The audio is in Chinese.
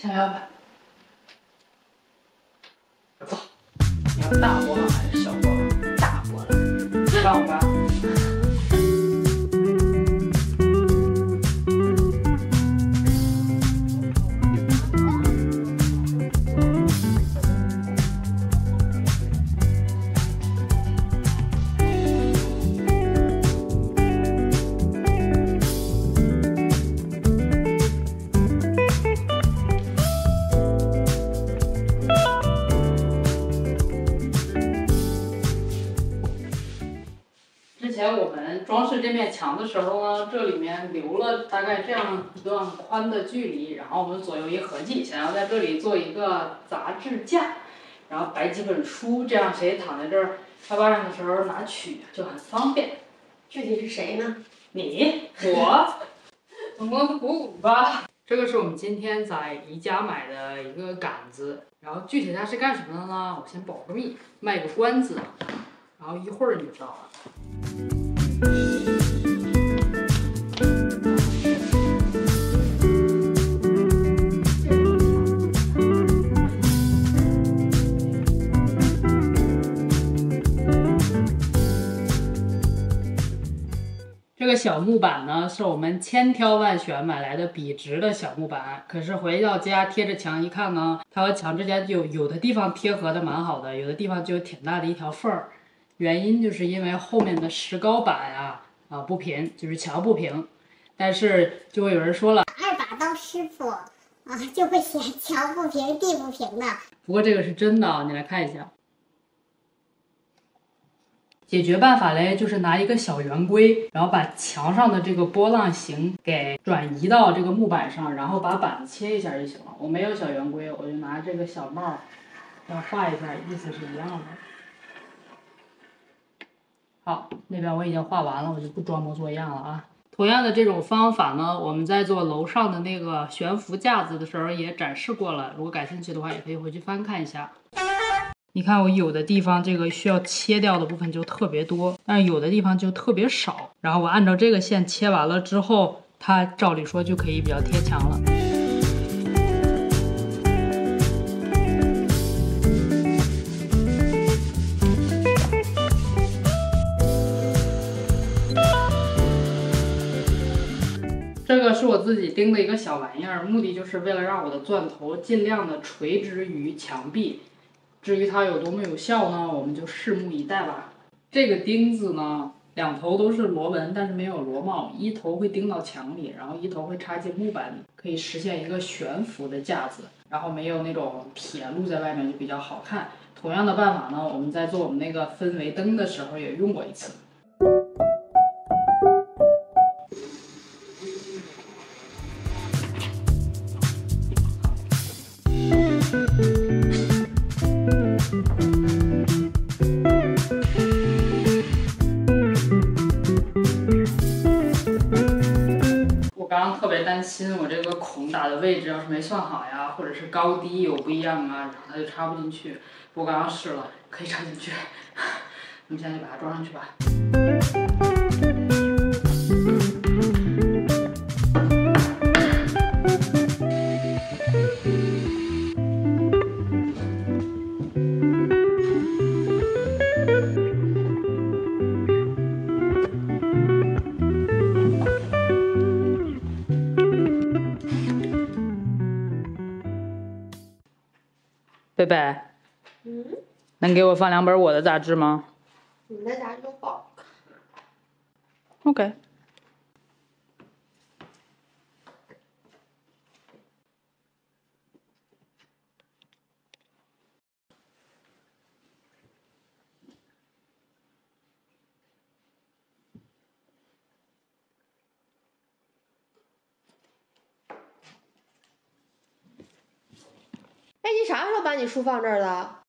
想要吧。走，你要大波浪还是小波浪？大波浪。让我吧。之前我们装饰这面墙的时候呢，这里面留了大概这样一段宽的距离，然后我们左右一合计，想要在这里做一个杂志架，然后摆几本书，这样谁躺在这儿沙发上的时候拿取就很方便。具体是谁呢？你，我，总公司鼓鼓吧。这个是我们今天在宜家买的一个杆子，然后具体它是干什么的呢？我先保个密，卖个关子，然后一会儿你就知道了。这个小木板呢，是我们千挑万选买来的笔直的小木板。可是回到家贴着墙一看呢，它和墙之间就有的地方贴合的蛮好的，有的地方就有挺大的一条缝儿。原因就是因为后面的石膏板不平，就是墙不平。但是就会有人说了，二把刀师傅就会写墙不平地不平的。不过这个是真的，你来看一下。解决办法嘞，就是拿一个小圆规，然后把墙上的这个波浪形给转移到这个木板上，然后把板子切一下就行了。我没有小圆规，我就拿这个小帽要画一下，意思是一样的。好，那边我已经画完了，我就不装模作样了啊。同样的这种方法呢，我们在做楼上的那个悬浮架子的时候也展示过了，如果感兴趣的话，也可以回去翻看一下。你看我有的地方这个需要切掉的部分就特别多，但是有的地方就特别少。然后我按照这个线切完了之后，它照理说就可以比较贴墙了。这个是我自己钉的一个小玩意儿，目的就是为了让我的钻头尽量的垂直于墙壁。至于它有多么有效呢，我们就拭目以待吧。这个钉子呢，两头都是螺纹，但是没有螺帽，一头会钉到墙里，然后一头会插进木板里，可以实现一个悬浮的架子，然后没有那种铁露在外面，就比较好看。同样的办法呢，我们在做我们那个氛围灯的时候也用过一次。我刚刚特别担心我这个孔打的位置要是没算好呀，或者是高低有不一样啊，然后它就插不进去。我刚刚试了，可以插进去。我们现在就把它装上去吧。贝贝，能给我放2本我的杂志吗？你们的杂志都不好看。OK。哎，你啥时候把你书放这儿的？